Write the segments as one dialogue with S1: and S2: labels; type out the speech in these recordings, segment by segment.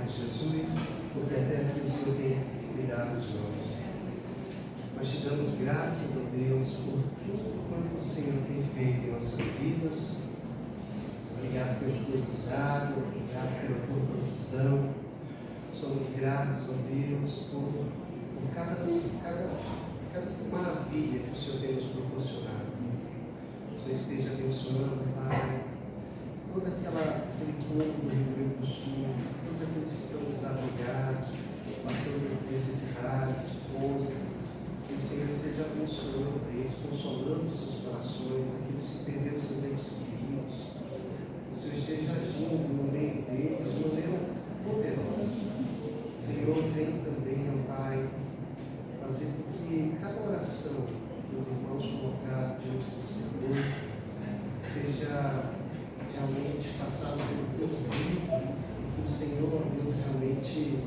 S1: Jesus, porque até aqui o Senhor tem cuidado de nós. Nós te damos graças a Deus por tudo quanto o Senhor tem feito em nossas vidas. Obrigado pelo teu cuidado, obrigado pela tua provisão. Somos gratos a Deus por cada maravilha que o Senhor tem nos proporcionado. O Senhor esteja abençoando, Pai, todo aquele povo do Rio Grande do Sul, todos aqueles que estão desabrigados, passando por necessidades, fome. Que o Senhor esteja abençoando eles, consolando seus corações, aqueles que perderam seus entes queridos. Que o Senhor esteja agindo no meio deles, de maneira poderosa. Senhor, vem também, ó Pai, fazer com que cada oração que os irmãos colocaram diante do Senhor seja realmente passada pelo teu Espírito, e que o Senhor, ó Deus, realmente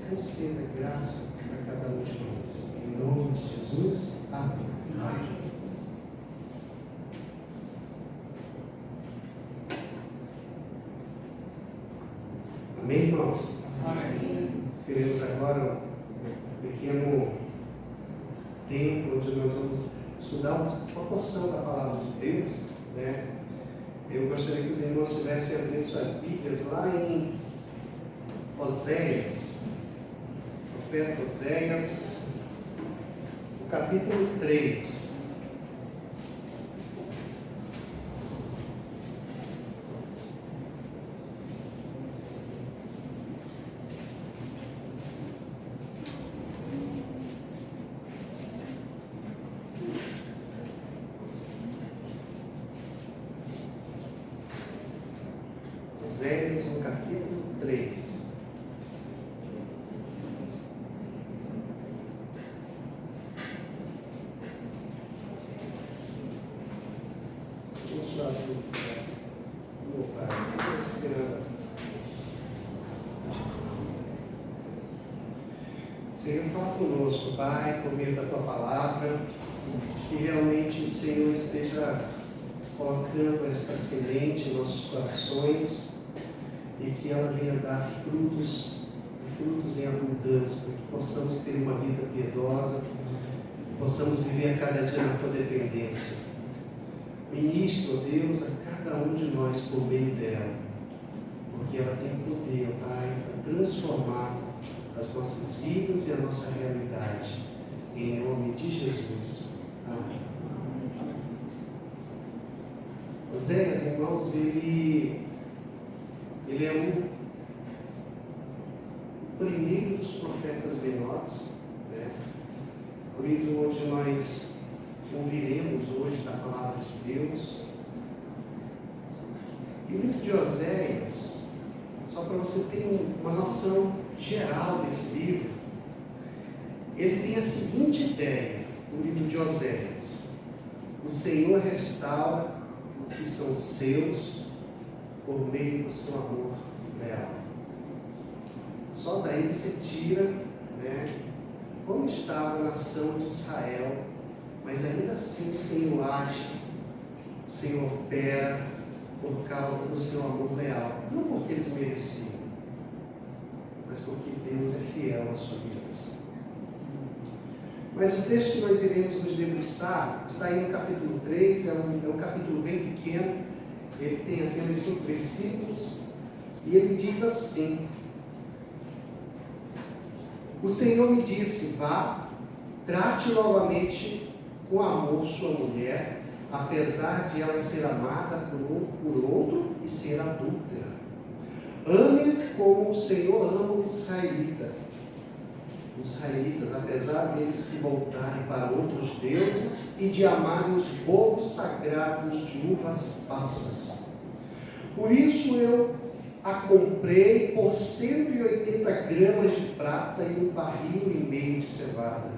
S1: conceda graça para cada um de nós. Em nome de Jesus, amém. Amém, irmãos? Amém. Nós queremos agora um pequeno tempo onde nós vamos estudar uma porção da palavra de Deus, né? Eu gostaria que os irmãos tivessem abrindo suas Bíblias lá em Oséias, profeta Oséias, no capítulo 3. Oséias, no capítulo 3. Senhor, fala conosco, Pai, por meio da Tua palavra, que realmente o Senhor esteja colocando esta semente em nossos corações e que ela venha dar frutos em abundância, para que possamos ter uma vida piedosa, possamos viver a cada dia na Tua dependência. Ministra, ó Deus, a cada um de nós por meio dela, porque ela tem poder, Pai, para transformar as nossas vidas e a nossa realidade. Em nome de Jesus. Amém. Oséias, irmãos, ele é o primeiro dos profetas menores, né? O livro onde nós ouviremos hoje da palavra de Deus. E o livro de Oséias, só para você ter uma noção geral desse livro, ele tem a seguinte ideia, o livro de Oséias: o Senhor restaura o que são seus por meio do seu amor leal. Só daí você tira, né, como estava a nação de Israel, mas ainda assim o Senhor age, o Senhor opera por causa do seu amor leal, não porque eles mereciam, mas porque Deus é fiel às suas vidas. Mas o texto que nós iremos nos debruçar está aí no capítulo 3, é um capítulo bem pequeno, ele tem apenas 5 versículos, e ele diz assim: o Senhor me disse, vá, trate novamente com amor sua mulher, apesar de ela ser amada por outro e ser adúltera. Ame como o Senhor ama os israelitas. Os israelitas, apesar deles se voltarem para outros deuses e de amarem os bolos sagrados de uvas passas. Por isso eu a comprei por 180 gramas de prata e um barril e meio de cevada.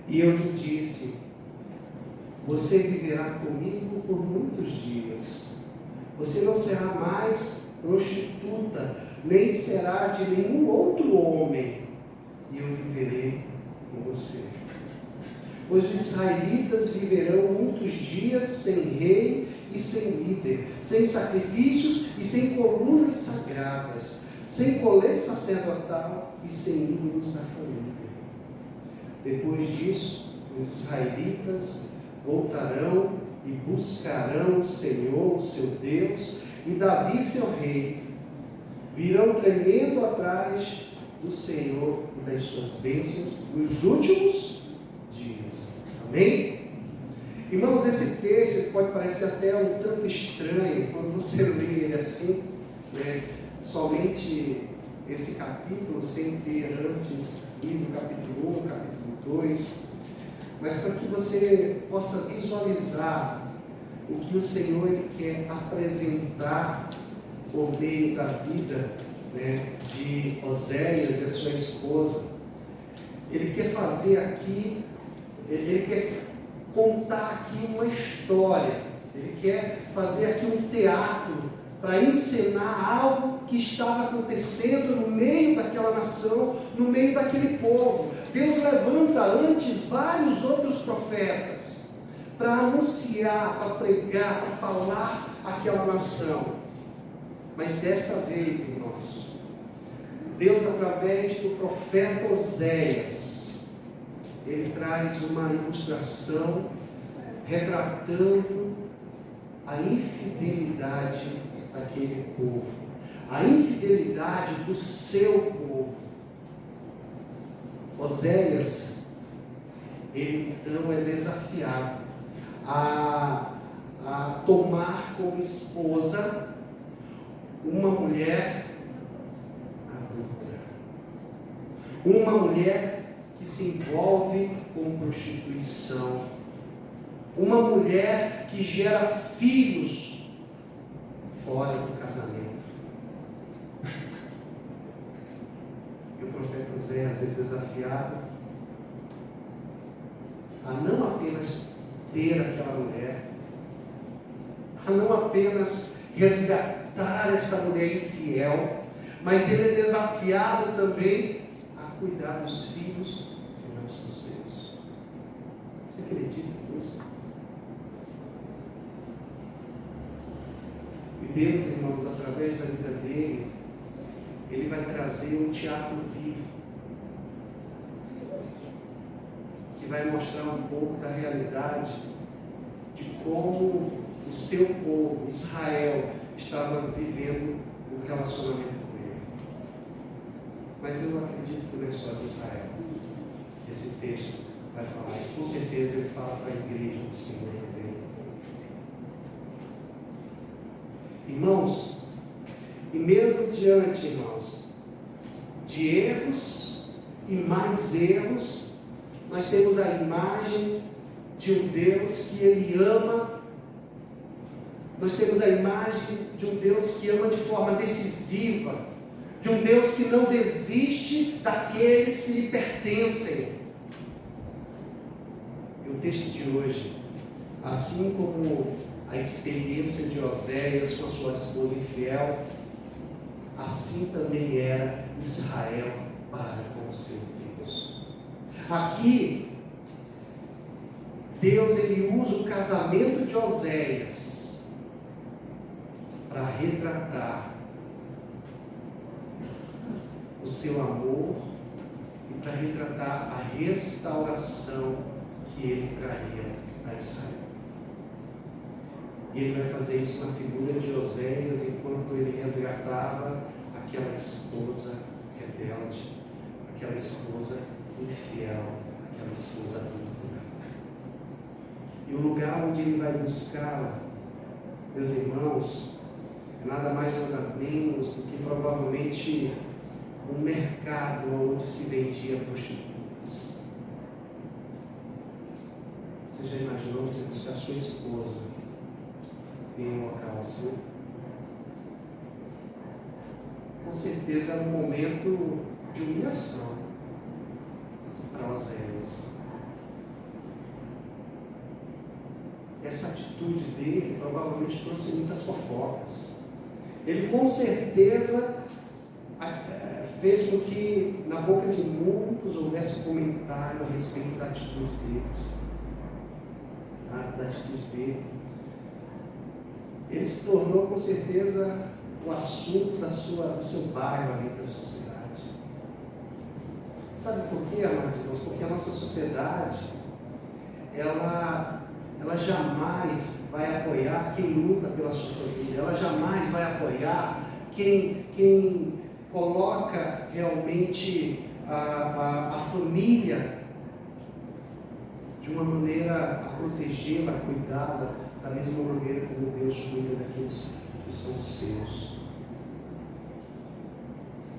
S1: E eu lhe disse, você viverá comigo por muitos dias. Você não será mais prostituta, nem será de nenhum outro homem, e eu viverei com você. Pois os israelitas viverão muitos dias sem rei e sem líder, sem sacrifícios e sem colunas sagradas, sem colete sacerdotal e sem ídolos na família. Depois disso, os israelitas voltarão e buscarão o Senhor, o seu Deus, e Davi, seu rei, virão tremendo atrás do Senhor e das suas bênçãos nos últimos dias. Amém? Irmãos, esse texto pode parecer até um tanto estranho quando você lê ele assim, né? Somente esse capítulo, sem ter antes lido o capítulo 1, capítulo 2, mas para que você possa visualizar o que o Senhor ele quer apresentar por meio da vida, né, de Oséias e a sua esposa. Ele quer fazer aqui, ele quer contar aqui uma história, ele quer fazer aqui um teatro para ensinar algo que estava acontecendo no meio daquela nação, no meio daquele povo. Deus levanta antes vários outros profetas para anunciar, para pregar, para falar àquela nação. Mas desta vez, irmãos, Deus, através do profeta Oséias, ele traz uma ilustração retratando a infidelidade daquele povo, a infidelidade do seu povo. Oséias, ele então é desafiado a tomar como esposa uma mulher adúltera, uma mulher que se envolve com prostituição, uma mulher que gera filhos fora do casamento. E o profeta Oséias é desafiado a não apenas ter aquela mulher, a não apenas resgatar essa mulher infiel, mas ele é desafiado também a cuidar dos filhos que não são seus. Você acredita nisso? E Deus, irmãos, através da vida dele, ele vai trazer um teatro vivo, que vai mostrar um pouco da realidade de como o seu povo, Israel, estava vivendo um relacionamento com ele. Mas eu não acredito que não é só de Israel que esse texto vai falar. E com certeza ele fala para a igreja do Senhor também. Irmãos, e mesmo diante, irmãos, de erros e mais erros, nós temos a imagem de um Deus que ele ama. Nós temos a imagem de um Deus que ama de forma decisiva, de um Deus que não desiste daqueles que lhe pertencem. E o texto de hoje, assim como a experiência de Oséias com a sua esposa infiel, assim também era Israel para com o seu Deus. Aqui, Deus ele usa o casamento de Oséias para retratar o seu amor e para retratar a restauração que ele traria a Israel. E ele vai fazer isso na figura de Oséias, enquanto ele resgatava aquela esposa rebelde, aquela esposa infiel, aquela esposa adúltera. E o lugar onde ele vai buscá-la, meus irmãos, é nada mais nada menos do que provavelmente um mercado onde se vendia prostitutas. Você já imaginou se buscar sua esposa em um local assim? Com certeza era um momento de humilhação para Oséias. Essa atitude dele provavelmente trouxe muitas fofocas. Ele com certeza fez com que na boca de muitos houvesse comentário a respeito da atitude deles, da atitude dele. Ele se tornou com certeza o assunto do seu bairro ali, da sua cidade. Sabe por quê, amados irmãos? Porque a nossa sociedade, ela jamais vai apoiar quem luta pela sua família, ela jamais vai apoiar quem coloca realmente a família de uma maneira a protegê-la, a cuidá-la, da mesma maneira como Deus cuida daqueles que são seus.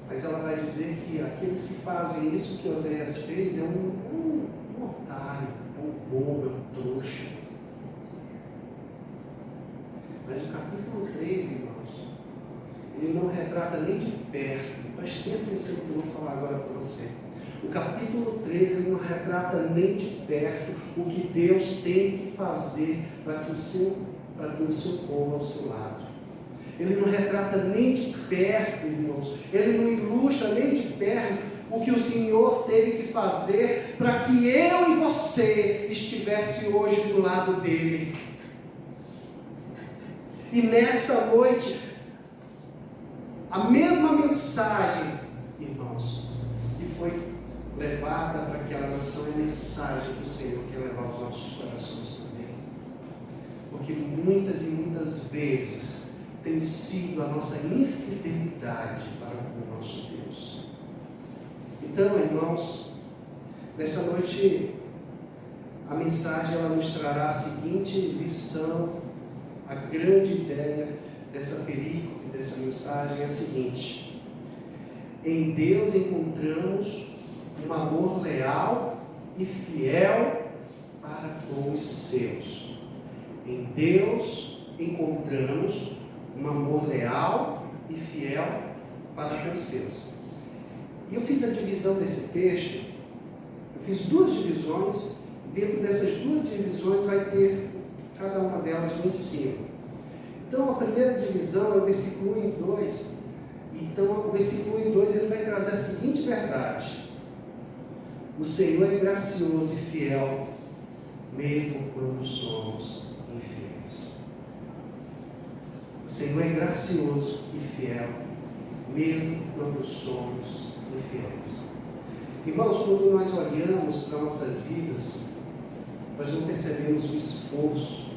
S1: Mas ela vai dizer que aqueles que fazem isso que Oséias fez é um otário, é um bobo, é um trouxa. Mas o capítulo 3, irmãos, ele não retrata nem de perto. Preste atenção no que eu vou falar agora para você. O capítulo 3, ele não retrata nem de perto o que Deus tem que fazer para ter o seu povo ao seu lado. Ele não retrata nem de perto, irmãos. Ele não ilustra nem de perto o que o Senhor teve que fazer para que eu e você estivesse hoje do lado dele. E nesta noite, a mesma mensagem, irmãos, que foi levada para aquela nação, é a mensagem que o Senhor quer levar aos nossos corações também. Porque muitas e muitas vezes tem sido a nossa infidelidade para com o nosso Deus. Então, irmãos, nesta noite, a mensagem ela nos trará a seguinte lição. A grande ideia dessa perícope, dessa mensagem é a seguinte: em Deus encontramos um amor leal e fiel para com os seus. Em Deus encontramos um amor leal e fiel para com os seus. E eu fiz a divisão desse texto, eu fiz duas divisões. Dentro dessas duas divisões vai ter cada uma delas no ensino. Então a primeira divisão é o versículo 1 e 2. Então o versículo 1 e 2 ele vai trazer a seguinte verdade: o Senhor é gracioso e fiel, mesmo quando somos infiéis. O Senhor é gracioso e fiel, mesmo quando somos infiéis. Irmãos, quando nós olhamos para nossas vidas, nós não percebemos o esforço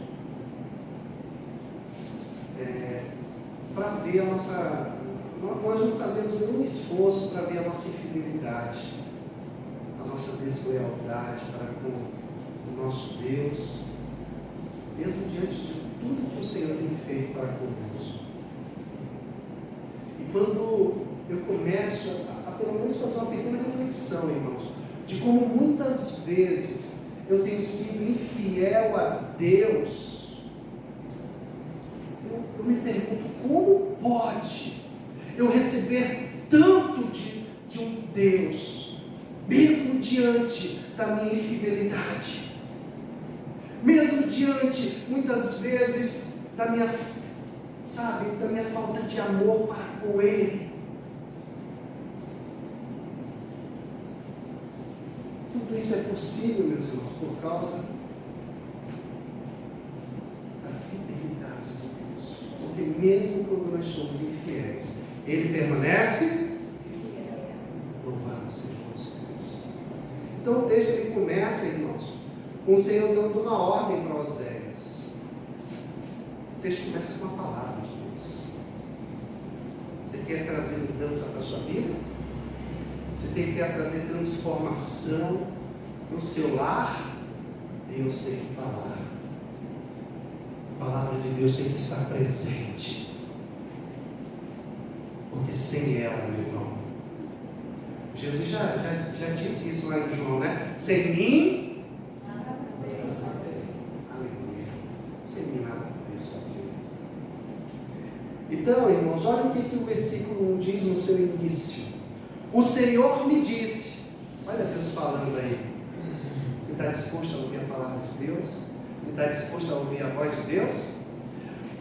S1: para ver a nossa... Nós não fazemos nenhum esforço para ver a nossa infidelidade, a nossa deslealdade para com o nosso Deus, mesmo diante de tudo que o Senhor tem feito para conosco. E quando eu começo a pelo menos fazer uma pequena reflexão, irmãos, de como muitas vezes eu tenho sido infiel a Deus, eu me pergunto, como pode eu receber tanto de um Deus, mesmo diante da minha infidelidade, mesmo diante, muitas vezes, da minha falta de amor para com Ele. Tudo isso é possível, meus irmãos, por causa da fidelidade de Deus. Porque mesmo quando nós somos infiéis, Ele permanece louvado seja o nosso Deus. Então o texto ele começa, irmãos, com o Senhor dando uma ordem para Oséias. O texto começa com a palavra de Deus. Você quer trazer mudança para a sua vida? Você quer trazer transformação no seu lar? Deus tem que falar. A palavra de Deus tem que estar presente. Porque sem ela, meu irmão, Jesus já disse isso lá em João, né? Sem mim, aleluia. Sem mim nada podeis fazer. Então, irmãos, olha o que o versículo 1 diz no seu início. O Senhor me disse. Olha Deus falando aí. Você está disposto a ouvir a palavra de Deus? Você está disposto a ouvir a voz de Deus?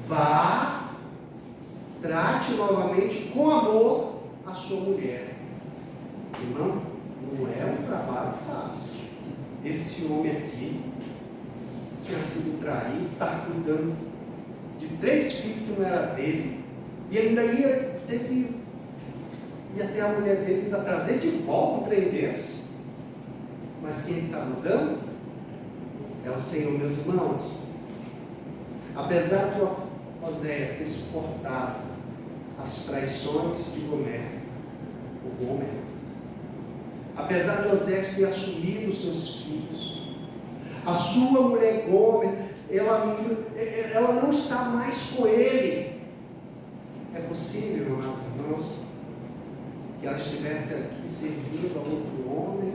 S1: Vá, trate novamente com amor a sua mulher. Irmão, não é um trabalho fácil. Esse homem aqui tinha sido traído, está cuidando de 3 filhos que não era dele. E ele ainda ia ter que ir até a mulher dele, ainda trazer de volta um trem desse. Mas quem está mudando é o Senhor, meus irmãos. Apesar de Oséias ter suportado as traições de Gomer, apesar de Oséias ter assumido os seus filhos, a sua mulher Gomer, ela não está mais com ele. É possível, meus irmãos, que ela estivesse aqui servindo a outro homem,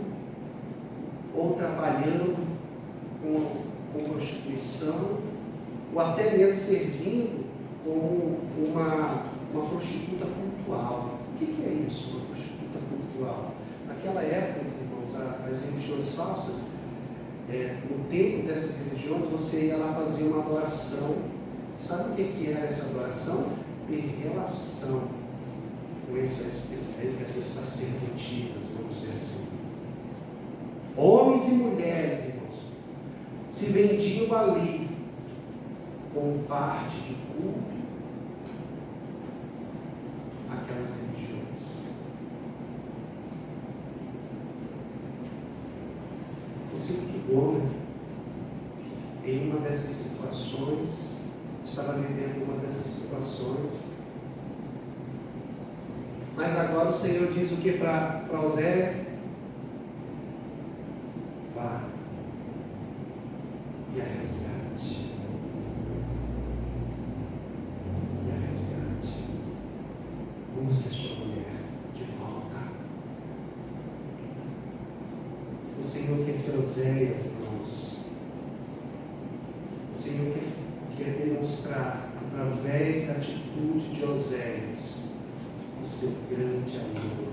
S1: ou trabalhando com prostituição, ou até mesmo servindo como uma prostituta cultural. O que é isso, uma prostituta cultural? Naquela época, irmãos, as religiões falsas, no tempo dessas religiões, você ia lá fazer uma adoração. Sabe o que era essa adoração? Ter relação com essas sacerdotisas, vamos dizer assim. Homens e mulheres, irmãos, se vendiam ali como parte de culto àquelas religiões. Possível que Gomer, em uma dessas situações, estava vivendo uma dessas situações. Mas agora o Senhor diz o que para Oséias? Vá e a resgate. E a resgate. Busque a sua mulher de volta. O Senhor quer que Oséias, irmãos, o Senhor quer demonstrar, através da atitude de Oséias, o seu grande amor.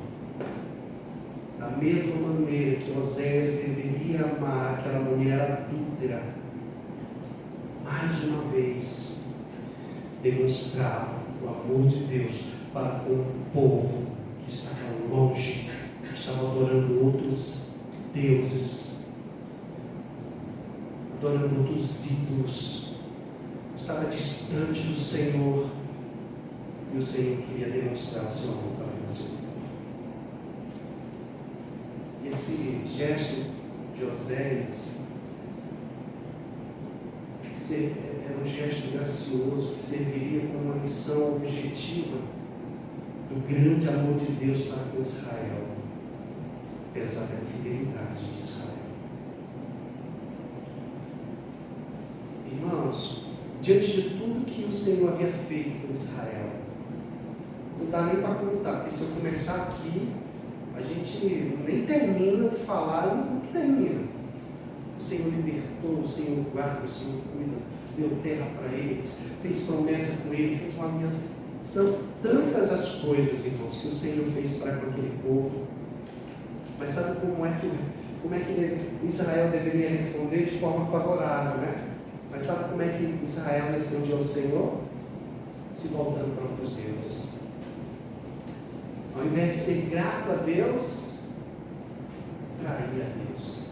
S1: Da mesma maneira que Oséias deveria amar aquela mulher adúltera, mais uma vez demonstrava o amor de Deus para com o povo que estava longe, que estava adorando outros deuses, adorando outros ídolos, estava distante do Senhor. E o Senhor queria demonstrar o seu amor para o seu povo. Esse gesto de Oséias era um gesto gracioso que serviria como uma missão objetiva do grande amor de Deus para com Israel, apesar da fidelidade de Israel. Irmãos, diante de tudo que o Senhor havia feito com Israel, não dá nem para contar, porque se eu começar aqui, a gente nem termina de falar e não termina. O Senhor libertou, o Senhor guarda, o Senhor cuida, deu terra para eles, fez promessa com eles, fez uma aliança. São tantas as coisas, irmãos, que o Senhor fez para com aquele povo. Mas sabe como é que Israel deveria responder? De forma favorável, né? Mas sabe como é que Israel respondeu ao Senhor? Se voltando para outros deuses. Ao invés de ser grato a Deus, traía a Deus.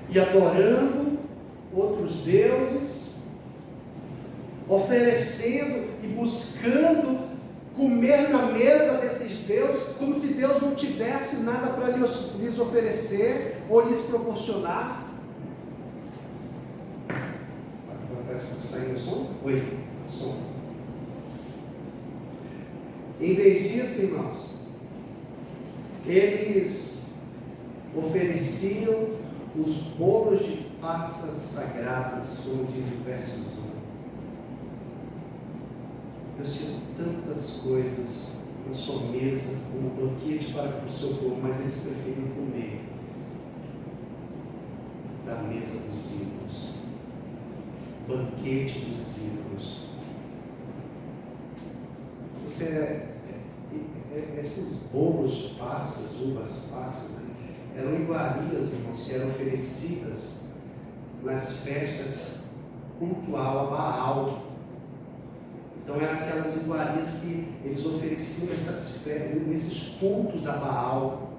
S1: E adorando outros deuses, oferecendo e buscando comer na mesa desses deuses, como se Deus não tivesse nada para lhes oferecer ou lhes proporcionar. Parece que saiu o som? Oi, som. Em vez disso, irmãos, eles ofereciam os bolos de passas sagradas, como diz o verso 1. Deus tinha tantas coisas na sua mesa, como um banquete para o seu povo, mas eles preferiam comer da mesa dos ídolos, banquete dos ídolos. Esses bolos de passas, uvas passas, eram iguarias, irmãos, que eram oferecidas nas festas cultual a Baal. Então eram aquelas iguarias que eles ofereciam nesses cultos a Baal.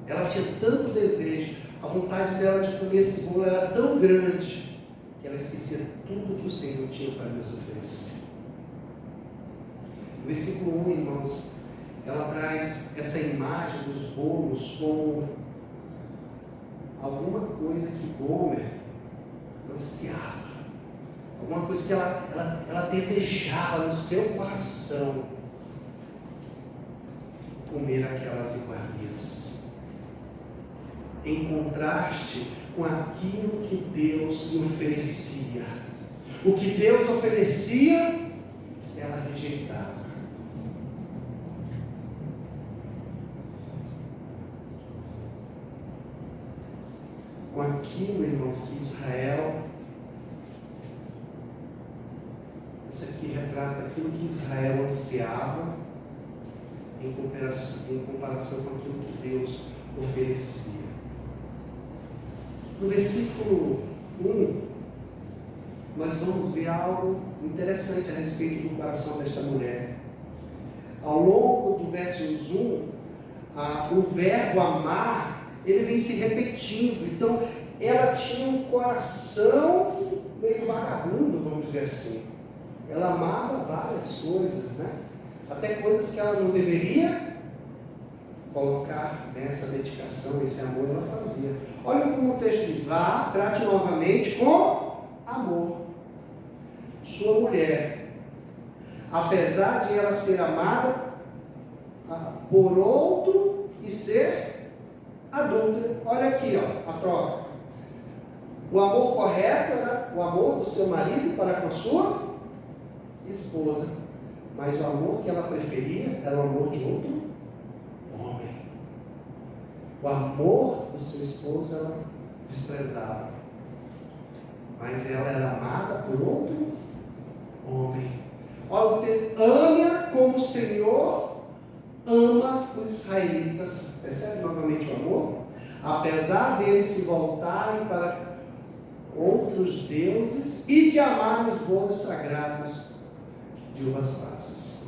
S1: Ela tinha tanto desejo, a vontade dela de comer esse bolo era tão grande, que ela esquecia tudo que o Senhor tinha para nos oferecer. No versículo 1, irmãos, ela traz essa imagem dos bolos como alguma coisa que Gomer ansiava, alguma coisa que ela desejava no seu coração, comer aquelas iguarias, em contraste com aquilo que Deus lhe oferecia. O que Deus oferecia, ela rejeitava. Com aquilo, irmãos, que Israel, isso aqui retrata aquilo que Israel ansiava em comparação com aquilo que Deus oferecia. No versículo 1, nós vamos ver algo interessante a respeito do coração desta mulher. Ao longo do versos 1, o verbo amar, ele vem se repetindo. Então, ela tinha um coração meio vagabundo, vamos dizer assim. Ela amava várias coisas, né? Até coisas que ela não deveria colocar nessa dedicação, esse amor, ela fazia. Olha como o texto diz: vá, trate novamente com amor sua mulher, apesar de ela ser amada por outro e ser adúltera. Olha aqui, ó, a troca. O amor correto era o amor do seu marido para com a sua esposa, mas o amor que ela preferia era o amor de outro homem. O amor do seu esposo ela desprezava, mas ela era amada por outro homem. Olha, ame-a como o Senhor ama os israelitas. Percebe novamente o amor? Apesar deles se voltarem para outros deuses e de amar os bolos sagrados de uvas passas.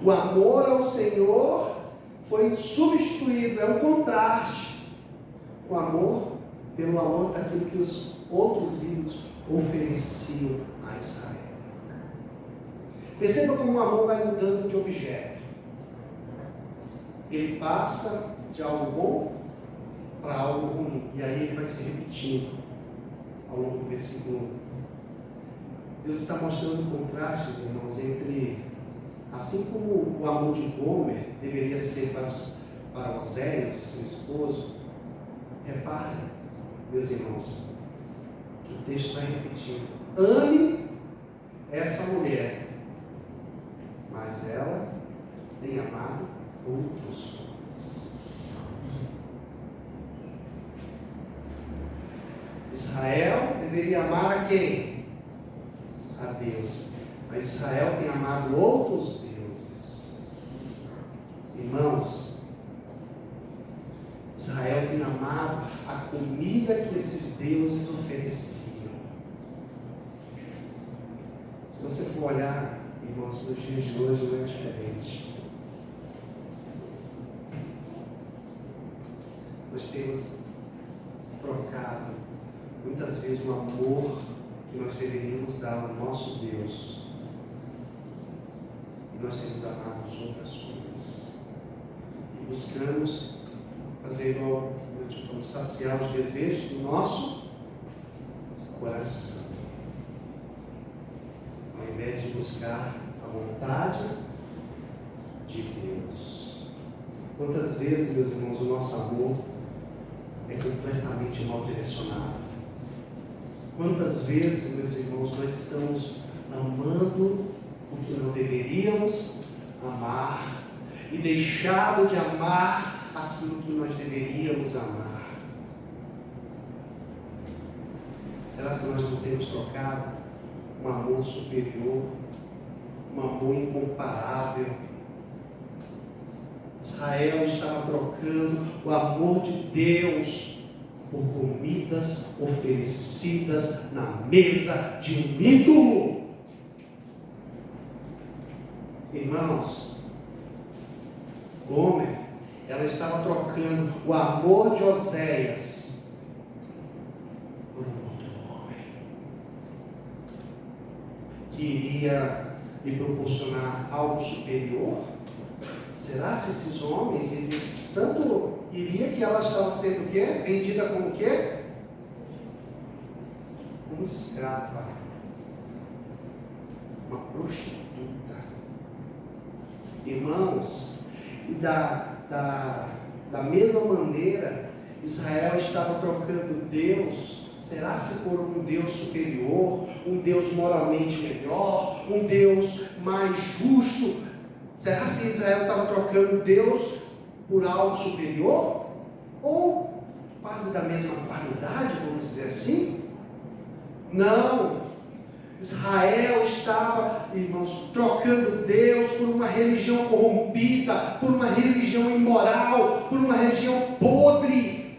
S1: O amor ao Senhor foi substituído, é um contraste com o amor pelo amor daquilo que os outros ídolos ofereciam a Israel. Perceba como o amor vai mudando de objeto. Ele passa de algo bom para algo ruim, e aí ele vai se repetindo ao longo do versículo 1. Deus está mostrando contrastes, irmãos, entre, assim como o amor de Gomer deveria ser para Oséias, o seu esposo. Reparem, meus irmãos, que o texto vai repetindo: ame essa mulher, mas ela tem amado outros homens. Israel deveria amar a quem? A Deus. Mas Israel tem amado outros deuses. Irmãos, Israel tem amado a comida que esses deuses ofereciam. Se você for olhar, irmãos, nos dias de hoje não é diferente. Nós temos trocado muitas vezes o amor que nós deveríamos dar ao nosso Deus, e nós temos amado as outras coisas, e buscamos fazer igual, saciar os desejos do nosso coração, ao invés de buscar a vontade de Deus. Quantas vezes, meus irmãos, o nosso amor é completamente mal direcionado? Quantas vezes, meus irmãos, nós estamos amando o que não deveríamos amar e deixado de amar aquilo que nós deveríamos amar? Será que nós não temos trocado um amor superior, um amor incomparável? Israel estava trocando o amor de Deus por comidas oferecidas na mesa de um ídolo. Irmãos, Gomer, ela estava trocando o amor de Oséias por um outro homem que iria e proporcionar algo superior? Será se esses homens, ele tanto iria que ela estava sendo o quê? Vendida como o quê? Uma escrava, uma prostituta. Irmãos, e da mesma maneira, Israel estava trocando Deus, será se por um Deus superior, um Deus moralmente melhor, um Deus mais justo? Será se Israel estava trocando Deus por algo superior? Ou quase da mesma qualidade, vamos dizer assim? Não. Israel estava, irmãos, trocando Deus por uma religião corrompida, por uma religião imoral, por uma religião podre.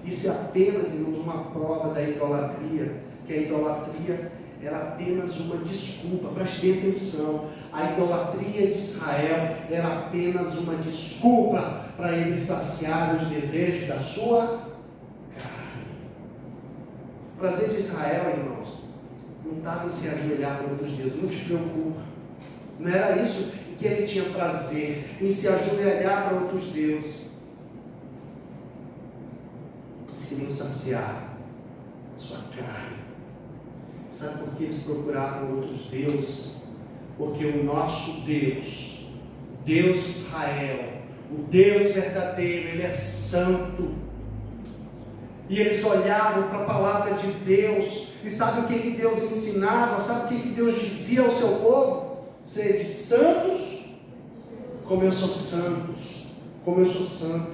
S1: Isso é apenas, irmãos, uma prova da idolatria, que a idolatria era apenas uma desculpa. Preste bem atenção, a idolatria de Israel era apenas uma desculpa para eles saciar os desejos da sua carne. O prazer de Israel, irmãos, não estava em se ajoelhar para outros deuses, não te preocupa. Não era isso que ele tinha prazer, em se ajoelhar para outros deuses. Eles queriam saciar a sua carne. Sabe por que eles procuravam outros deuses? Porque o nosso Deus, o Deus de Israel, o Deus verdadeiro, Ele é santo. E eles olhavam para a palavra de Deus, e sabe o que Deus ensinava? Sabe o que Deus dizia ao seu povo? Sede santos, como eu sou santos, como eu sou santo.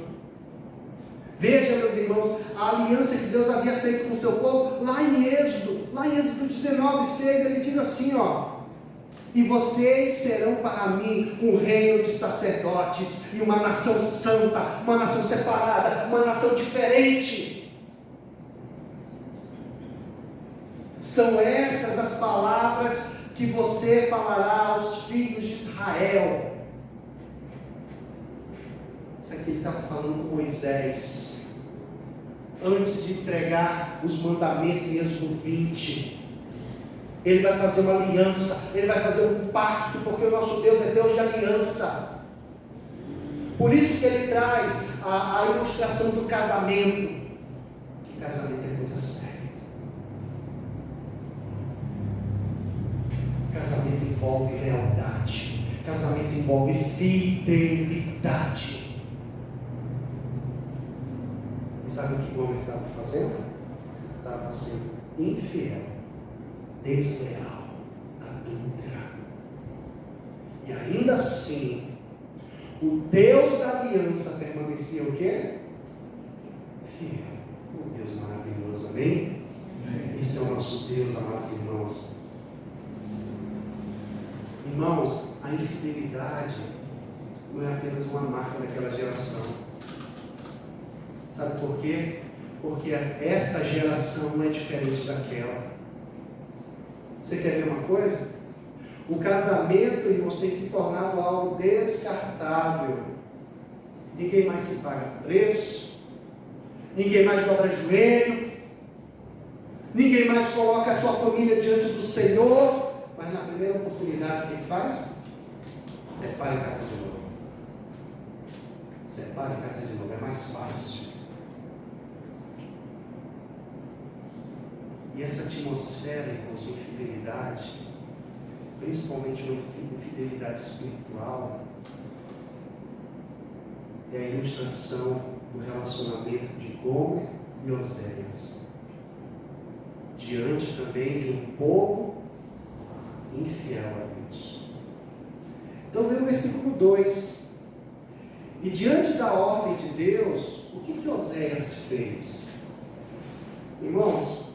S1: Veja, meus irmãos, a aliança que Deus havia feito com o seu povo, lá em Êxodo 19:6, ele diz assim, ó: e vocês serão para mim um reino de sacerdotes, e uma nação santa, uma nação separada, uma nação diferente. São estas as palavras que você falará aos filhos de Israel. Isso aqui ele estava falando com Moisés, antes de entregar os mandamentos em Êxodo 20. Ele vai fazer uma aliança, ele vai fazer um pacto, porque o nosso Deus é Deus de aliança. Por isso que ele traz a ilustração do casamento, que casamento é coisa séria. Casamento envolve lealdade, casamento envolve fidelidade. E sabe o que o homem estava fazendo? Estava sendo infiel, desleal, adúltera. E ainda assim, o Deus da aliança permanecia o quê? Fiel. Um Deus maravilhoso, amém? Esse é o nosso Deus, amados irmãos. Irmãos, a infidelidade não é apenas uma marca daquela geração. Sabe por quê? Porque essa geração não é diferente daquela. Você quer ver uma coisa? O casamento, irmãos, tem se tornado algo descartável. Ninguém mais se paga preço, ninguém mais dobra joelho, ninguém mais coloca a sua família diante do Senhor. Mas na primeira oportunidade, o que faz? Separa e casa de novo. Separa e casa de novo, é mais fácil. E essa atmosfera, irmãos, de infidelidade, principalmente uma infidelidade espiritual, é a ilustração do relacionamento de Gomer e Oséias, diante também de um povo infiel a Deus. Então, vem o versículo 2. E diante da ordem de Deus, o que Oséias fez? Irmãos,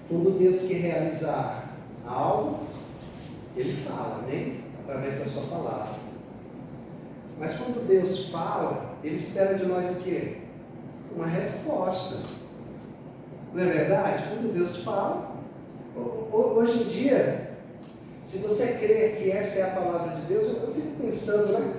S1: quando Deus quer realizar algo, Ele fala, né? Através da sua palavra. Mas quando Deus fala, Ele espera de nós o quê? Uma resposta. Não é verdade? Quando Deus fala, hoje em dia, se você crer que essa é a palavra de Deus, eu fico pensando, né?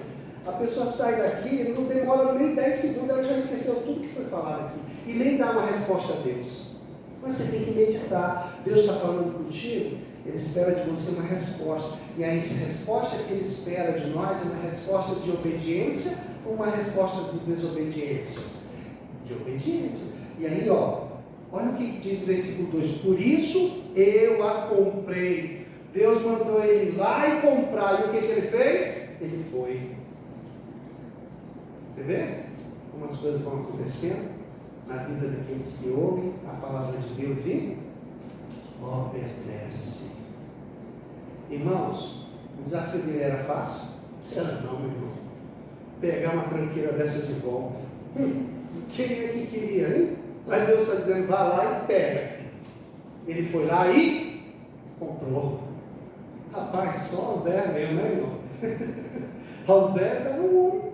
S1: A pessoa sai daqui, não demora nem 10 segundos, ela já esqueceu tudo que foi falado aqui. E nem dá uma resposta a Deus. Mas você tem que meditar. Deus está falando contigo, Ele espera de você uma resposta. E a resposta que Ele espera de nós é uma resposta de obediência ou uma resposta de desobediência? De obediência. E aí, olha o que diz o versículo 2. Por isso eu a comprei. Deus mandou ele ir lá e comprar. E o que ele fez? Ele foi. Você vê como as coisas vão acontecendo na vida daqueles que ouvem a palavra de Deus e obedecem. Irmãos, o desafio dele era fácil? Era não, meu irmão. Pegar uma tranqueira dessa de volta. Quem é que queria, hein? Mas Deus está dizendo, vá lá e pega. Ele foi lá e comprou. Rapaz, só Osés mesmo, né, irmão? Osés era um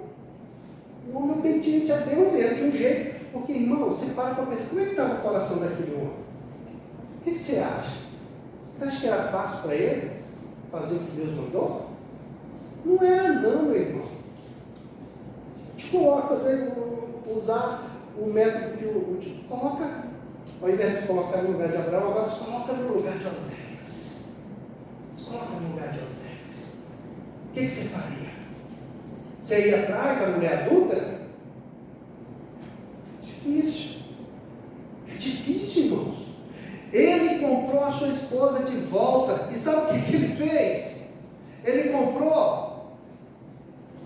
S1: homem obediente a Deus mesmo, de um jeito. Porque, irmão, você para pensar, como é que estava o coração daquele homem? O que você acha? Você acha que era fácil para ele fazer o que Deus mandou? Não era não, meu irmão. Te coloca, usar o método que o coloca, ao invés de colocar no lugar de Abraão, agora se coloca no lugar de Osés. Se coloca no lugar de Osés. O que você faria? Você ia atrás da mulher adulta? Difícil. É difícil, irmãos. Ele comprou a sua esposa de volta. E sabe o que ele fez? Ele comprou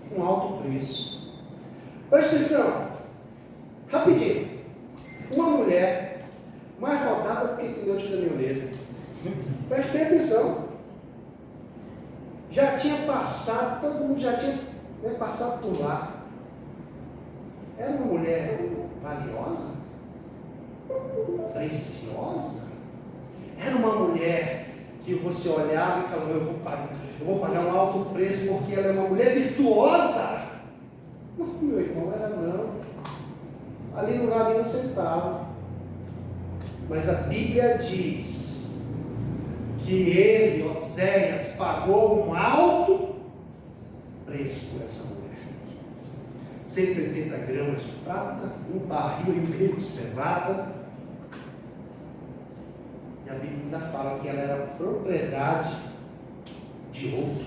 S1: com alto preço. Presta atenção. Rapidinho. Uma mulher mais rodada do que pneu de caminhoneiro. Preste bem atenção. Já tinha passado, todo mundo já tinha passado por lá. Era uma mulher valiosa? Preciosa? Era uma mulher que você olhava e falava, eu vou pagar um alto preço porque ela é uma mulher virtuosa. Não, meu irmão, era não. Ali não valia um centavo. Mas a Bíblia diz que ele, Oséias, pagou um alto preço por essa mulher. 180 gramas de prata, um barril e meio de cevada. E a Bíblia ainda fala que ela era propriedade de outro.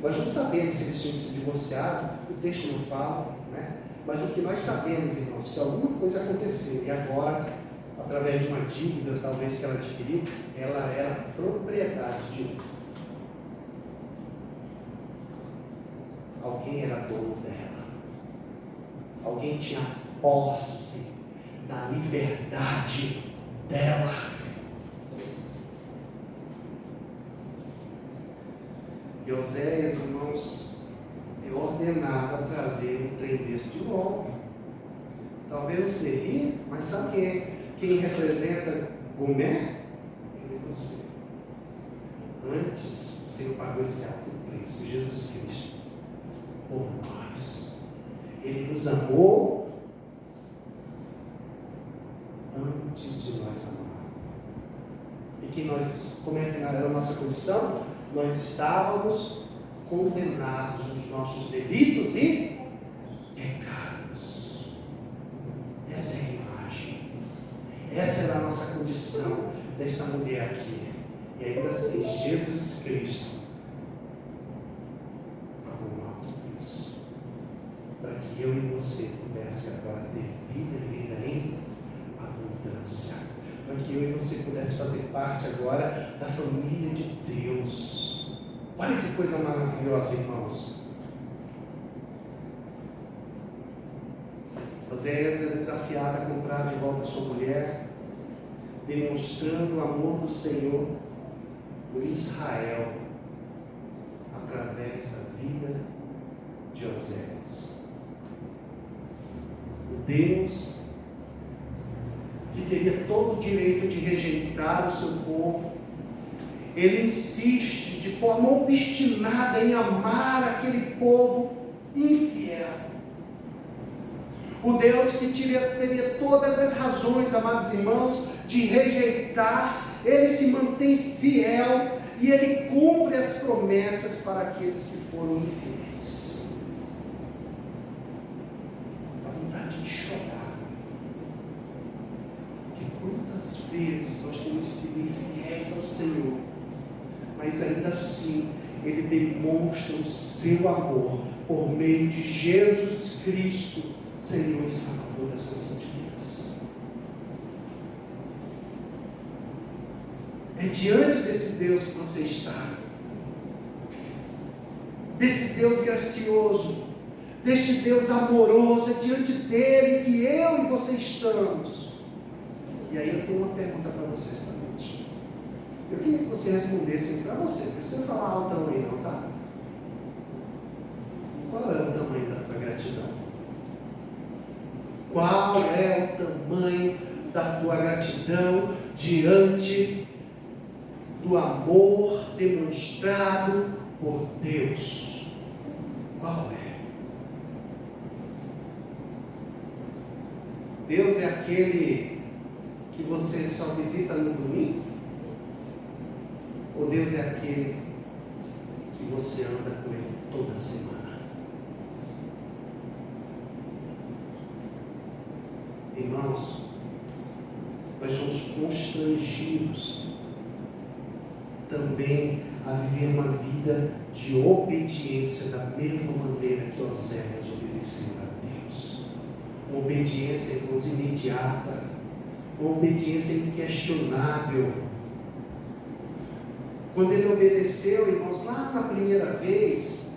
S1: Nós não sabemos se eles tinham se divorciado, o texto não fala, né? Mas o que nós sabemos, irmãos, que alguma coisa aconteceu e agora, através de uma dívida, talvez que ela adquiriu, ela era propriedade de outro. Alguém era dono dela. Alguém tinha posse da liberdade dela. E Oséias, irmãos, eu ordenava trazer um trem desse de volta. Talvez você ri, mas sabe quem representa Gomé? Ele e você. Antes, o Senhor pagou esse alto preço, Jesus Cristo, por nós. Ele nos amou antes de nós amar. E que nós, como é que era a nossa condição? Nós estávamos condenados nos nossos delitos e pecados. Essa é a imagem. Essa era a nossa condição desta mulher aqui. E ainda assim, Jesus Cristo pagou um alto preço para que eu e você pudesse agora ter vida e vida em abundância. Para que eu e você pudesse fazer parte agora da família de Deus. Olha que coisa maravilhosa, irmãos. Oséias é desafiado a comprar de volta a sua mulher, demonstrando o amor do Senhor por Israel, através da vida de Oséias. O Deus que teria todo o direito de rejeitar o seu povo, ele insiste de forma obstinada em amar aquele povo infiel. O Deus que teria todas as razões, amados irmãos, de rejeitar, ele se mantém fiel e ele cumpre as promessas para aqueles que foram infiéis. Dá vontade de chorar. Que quantas sido infiéis ao Senhor, mas ainda assim Ele demonstra o seu amor por meio de Jesus Cristo, Senhor e Salvador das nossas vidas. É diante desse Deus que você está, desse Deus gracioso, deste Deus amoroso, é diante dele que eu e você estamos. E aí eu tenho uma pergunta para você esta noite. Eu queria que você respondesse para você, não precisa falar altão aí não, tá? Qual é o tamanho da tua gratidão? Qual é o tamanho da tua gratidão diante do amor demonstrado por Deus? Qual é? Deus é aquele que você só visita no domingo? Ou Deus é aquele que você anda com Ele toda semana? Irmãos, nós somos constrangidos também a viver uma vida de obediência da mesma maneira que Oséias obedeceu a Deus. Uma obediência, irmãos, imediata, uma obediência inquestionável. Quando ele obedeceu, irmãos, lá na primeira vez,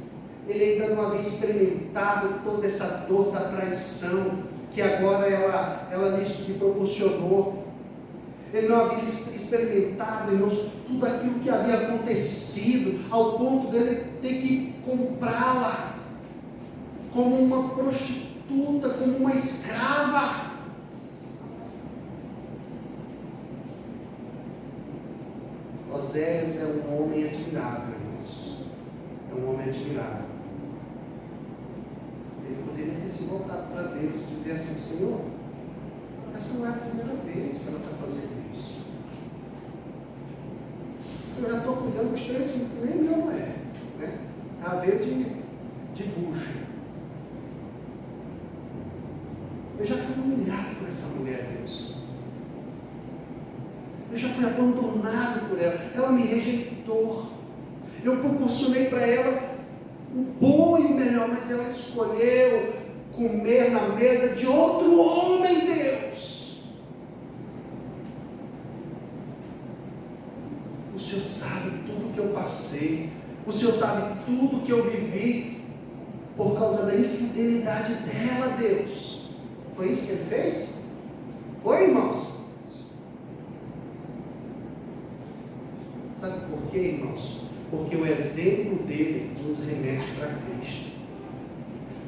S1: ele ainda não havia experimentado toda essa dor da traição que agora ela lhe proporcionou. Ele não havia experimentado, irmãos, tudo aquilo que havia acontecido, ao ponto dele ter que comprá-la como uma prostituta, como uma escrava. Oséias é um homem admirável, irmãos. É um homem admirável. Ele poderia ter se voltado para Deus e dizer assim: Senhor, essa não é a primeira vez que ela está fazendo isso. Eu já estou cuidando dos 3 filhos, que nem meu é, né? A ver de bucha. Eu já fui humilhado por essa mulher, Deus. Eu já fui abandonado por ela. Ela me rejeitou. Eu proporcionei para ela o bom e o melhor, mas ela escolheu comer na mesa de outro homem, Deus. O Senhor sabe tudo que eu passei. O Senhor sabe tudo que eu vivi por causa da infidelidade dela, Deus. Foi isso que Ele fez? Foi, irmãos? Sabe por quê, irmãos? Porque o exemplo dele nos remete para Cristo.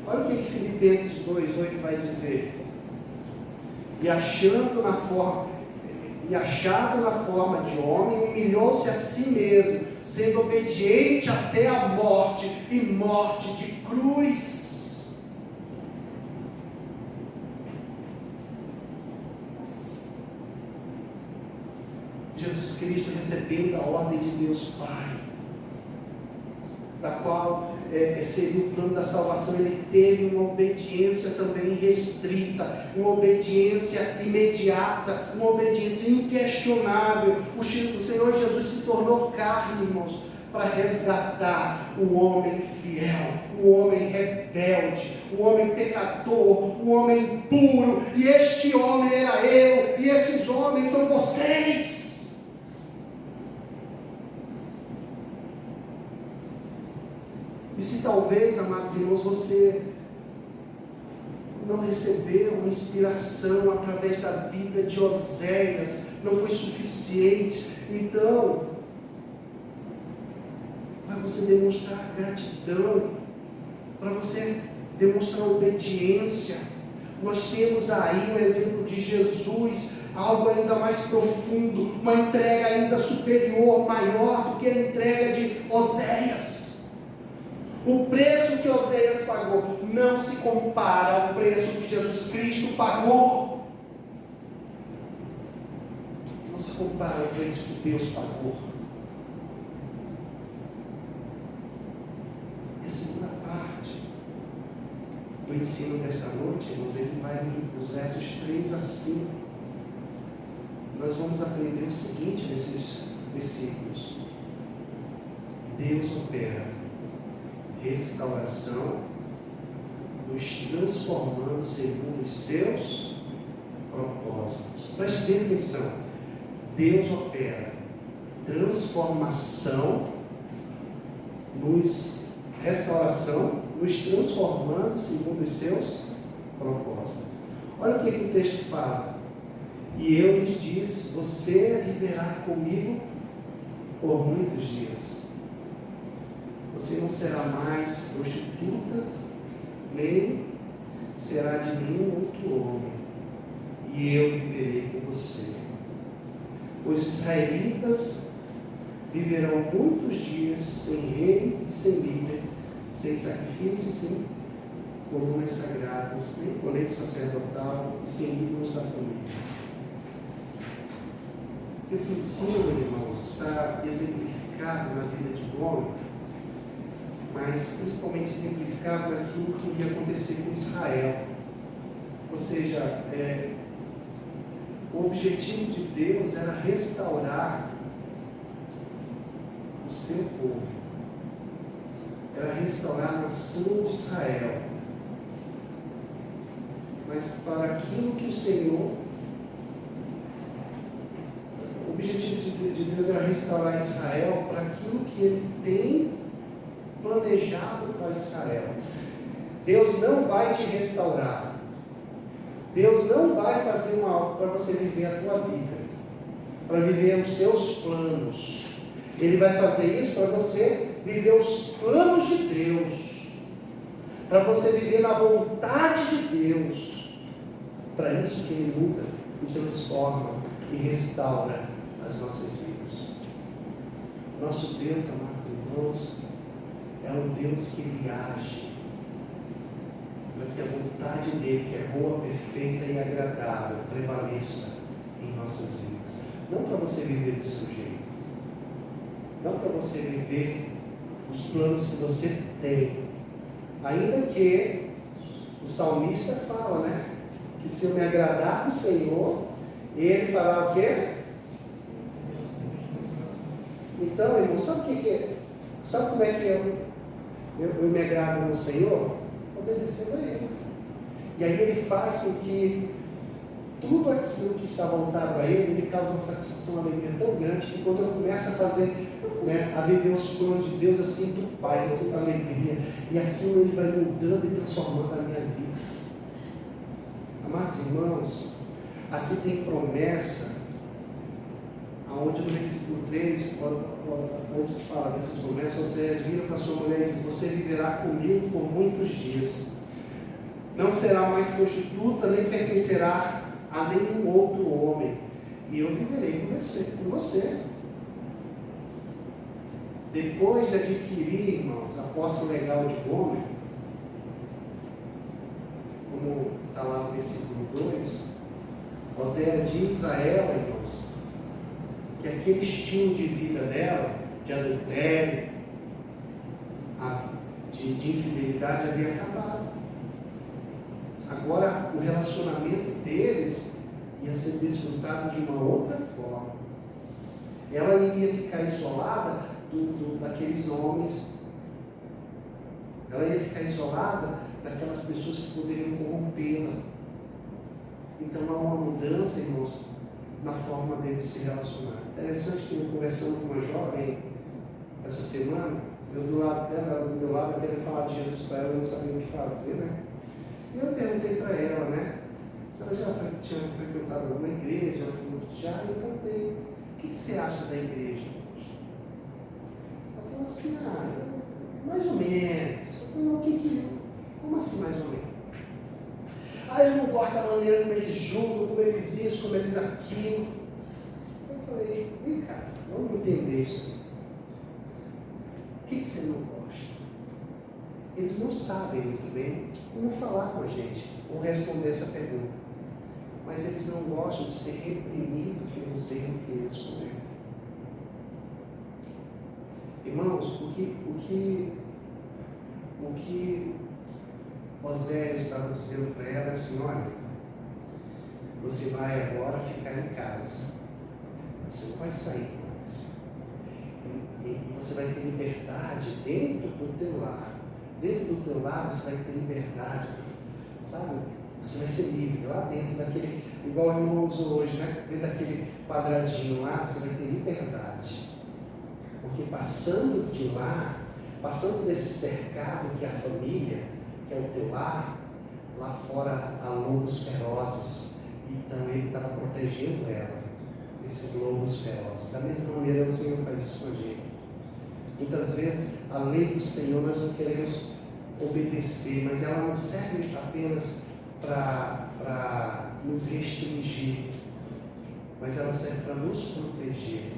S1: Olha o que Filipenses 2,8 vai dizer. E achado na forma de homem, humilhou-se a si mesmo, sendo obediente até a morte, e morte de cruz. Jesus Cristo recebendo a ordem de Deus Pai, da qual seria o plano da salvação, ele teve uma obediência também restrita, uma obediência imediata, uma obediência inquestionável. O Senhor Jesus se tornou carne, irmãos, para resgatar o homem fiel, o homem rebelde, o homem pecador, o homem impuro. E este homem era eu, e esses homens são vocês. E se talvez, amados irmãos, você não recebeu uma inspiração através da vida de Oséias, não foi suficiente, então, para você demonstrar gratidão, para você demonstrar obediência, nós temos aí o exemplo de Jesus, algo ainda mais profundo, uma entrega ainda superior, maior do que a entrega de Oséias. O preço que Oséias pagou não se compara ao preço que Jesus Cristo pagou. Não se compara ao preço que Deus pagou. E a segunda parte do ensino desta noite, irmãos, ele vai nos versos 3 a 5. nós vamos aprender o seguinte nesses versículos. Deus opera restauração, nos transformando segundo os seus propósitos. Preste bem atenção. Deus opera transformação, restauração, nos transformando segundo os seus propósitos. Olha o que o texto fala. E eu lhes disse: você viverá comigo por muitos dias. Você não será mais prostituta, nem será de nenhum outro homem, e eu viverei com você. Os israelitas viverão muitos dias sem rei e sem líder, sem sacrifício, sem colunas sagradas, sem colete sacerdotal e sem ídolos da família. Esse ensino, irmãos, está exemplificado na vida de um homem, mas principalmente exemplificado naquilo que ia acontecer com Israel. Ou seja, o objetivo de Deus era restaurar o seu povo, era restaurar a nação de Israel. Mas para aquilo que o Senhor, o objetivo de Deus era restaurar Israel para aquilo que Ele tem planejado para Israel. Deus não vai te restaurar. Deus não vai fazer uma obra para você viver a tua vida, para viver os seus planos. Ele vai fazer isso para você viver os planos de Deus, para você viver na vontade de Deus. Para isso que Ele muda e transforma e restaura as nossas vidas. Nosso Deus, amados irmãos, é um Deus que Ele age para que a vontade dEle, que é boa, perfeita e agradável, prevaleça em nossas vidas. Não para você viver do seu jeito, não para você viver os planos que você tem, ainda que o salmista fala, né? Que se eu me agradar do Senhor, Ele fará o quê? Então, irmão, sabe o que é? Sabe como é que eu me agrado no Senhor? Obedecendo a Ele. E aí Ele faz com que tudo aquilo que está voltado a Ele causa uma satisfação, uma alegria tão grande, que quando eu começo a fazer, a viver os planos de Deus, eu sinto paz, eu sinto alegria, e aquilo Ele vai mudando e transformando a minha vida. Amados irmãos, aqui tem promessa, aonde no versículo 3, antes de falar dessas promessas, você vira para sua mulher e diz: você viverá comigo por muitos dias. Não será mais prostituta, nem pertencerá a nenhum outro homem, e eu viverei com você. Depois de adquirir, irmãos, a posse legal de um homem, como está lá no versículo 2, Osés diz a ela, irmãos, que aquele estilo de vida dela, de adultério, de infidelidade, havia acabado. Agora, o relacionamento deles ia ser desfrutado de uma outra forma. Ela iria ficar isolada daqueles homens. Ela ia ficar isolada daquelas pessoas que poderiam corrompê-la. Então, há uma mudança, irmãos, na forma deles se relacionar. Interessante que eu conversando com uma jovem essa semana, eu do lado dela, do meu lado, eu quero falar de Jesus para ela, eu não sabia o que fazer, né? E eu perguntei para ela, né? Se ela já tinha frequentado alguma igreja, ela falou que já, e eu perguntei: o que você acha da igreja? Ela falou assim: mais ou menos. Eu falei: como assim mais ou menos? Eu não gosto da maneira como eles julgam, como eles isso, como eles aquilo. Eu falei: vem cá, vamos entender isso. O que você não gosta? Eles não sabem muito bem como falar com a gente ou responder essa pergunta. Mas eles não gostam de ser reprimidos pelos erros que eles cometem. Irmãos, o que Osés estava dizendo para ela é assim: olha, você vai agora ficar em casa. Você não vai sair mais. E você vai ter liberdade dentro do teu lar. Dentro do teu lar você vai ter liberdade, sabe? Você vai ser livre lá dentro daquele, igual o irmão usou hoje, né? Dentro daquele quadradinho lá, você vai ter liberdade. Porque passando de lá, passando desse cercado que é a família, que é o teu lar, lá fora há lobos ferozes. Então ele estava protegendo ela, esses lobos ferozes. Da mesma maneira o Senhor faz isso com a gente. Muitas vezes a lei do Senhor nós não queremos obedecer, mas ela não serve apenas para nos restringir, mas ela serve para nos proteger.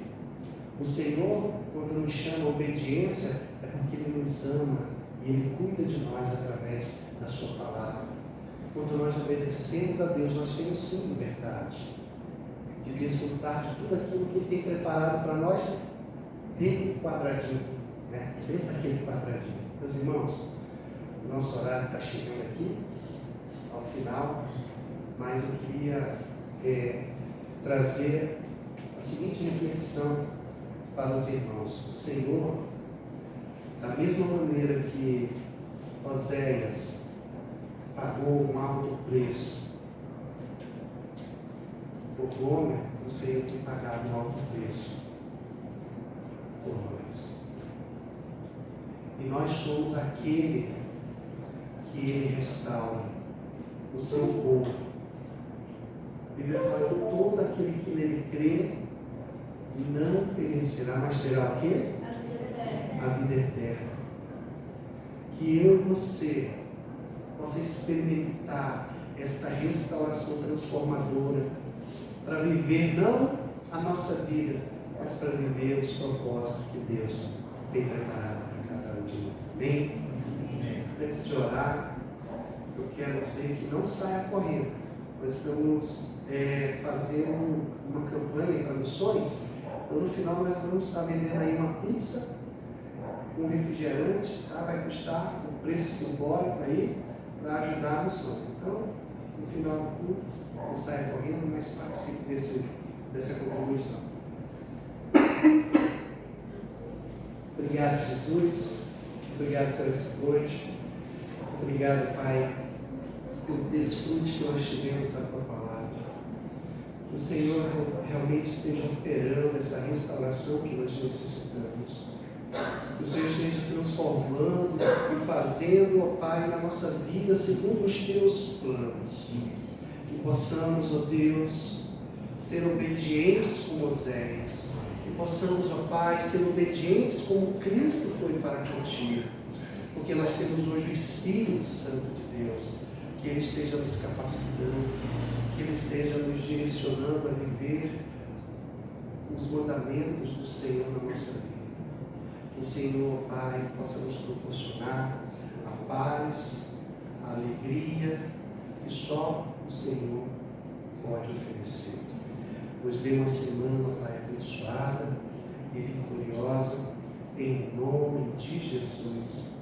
S1: O Senhor, quando nos chama a obediência, é porque Ele nos ama e Ele cuida de nós através da Sua palavra. Quando nós obedecemos a Deus, nós temos sim liberdade de desfrutar de tudo aquilo que Ele tem preparado para nós dentro do quadradinho, né? Dentro daquele quadradinho. Meus irmãos, o nosso horário está chegando aqui, ao final, mas eu queria trazer a seguinte reflexão para os irmãos. O Senhor, da mesma maneira que Oséias pagou um alto preço por Gomer, o Senhor tem pagado um alto preço por nós. E nós somos aquele que Ele restaura, o seu povo. A Bíblia fala que todo aquele que nele crê não perecerá, mas terá o quê? A vida eterna. Que eu e você possa experimentar esta restauração transformadora para viver não a nossa vida, mas para viver os propósitos que Deus tem preparado para cada um de nós. Amém? Antes de orar, eu quero dizer que não saia correndo. Nós estamos fazendo uma campanha para missões. Então, no final, nós vamos estar vendendo aí uma pizza, um refrigerante, tá? Vai custar um preço simbólico aí para ajudar missões. Então, no final do culto, não saia correndo, mas participe dessa contribuição. Obrigado, Jesus. Obrigado por essa noite. Obrigado, Pai, pelo desfrute que nós tivemos da Tua palavra. Que o Senhor realmente esteja operando essa restauração que nós necessitamos. Que o Senhor esteja transformando e fazendo, ó Pai, na nossa vida segundo os Teus planos. Que possamos, ó Deus, ser obedientes como Oséias. Que possamos, ó Pai, ser obedientes como Cristo foi para contigo. Porque nós temos hoje o Espírito Santo de Deus. Que Ele esteja nos capacitando, que Ele esteja nos direcionando a viver os mandamentos do Senhor na nossa vida. Que o Senhor, Pai, possa nos proporcionar a paz, a alegria que só o Senhor pode oferecer. Nos dê uma semana, Pai, abençoada e vitoriosa, em nome de Jesus.